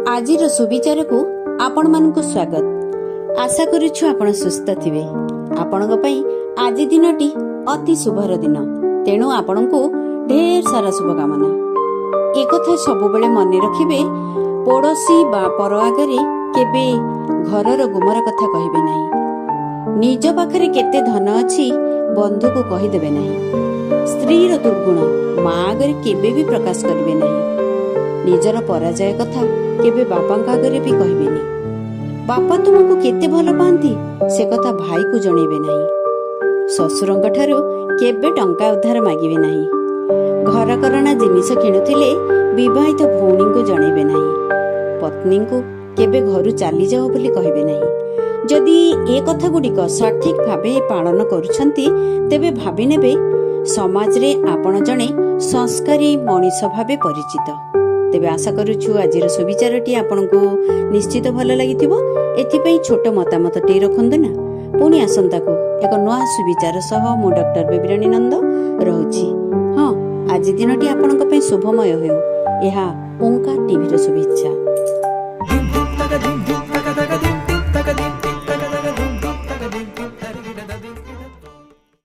आजिर सुविचार को आपण मानकु स्वागत। आशा करूछु आपण सुस्थ थिबे। आपणक पई आजि दिनटी अति शुभर दिन, तेणु आपणको ढेर सारा शुभकामना। एक कथा सब बेले मन रखिबे, पड़ोसी बा पर आगरे केबे घरर गुमर कथा कहिबे नाही। निज पाखरे केते धन अछि बंधु को कहि देबे नाही। स्त्रीर दुर्गुण मां आगरे केबे भी प्रकाश करिवे नाही। निजर पराजय कथा केबे बापांक आगरे भी कहबेनी। बापा तुमको केते भल पांती से कथा भाई को जणेबे नाही। ससुरंक ठारू केबे टंका उधार मागिबे नाही। घर करना जिनिस किणुथिले विवाहित भौणी को जणेबे नाही। पत्नी को केबे घरु चाली जाओ बोली कहबे नाही। जदि ए कथा गुडिक सठिक भाबे पालन करूछंती तेबे भाबी नेबे समाज रे आपण जणे संस्कारी मनीष भाबे परिचित। तेबे आशा करूछु आजिर सुविचारटी आपनको निश्चित भल लागिथिबो। एथिपई छोट मतामत टे रखंदु ना। पुणी आसंता को एक नया सुविचार सह मु डॉक्टर बेबीरानी नंद रहउछि। हां, आज दिनटी आपनक पई शुभमय हेउ। एहा ओंकार टीवी रो शुभेच्छा।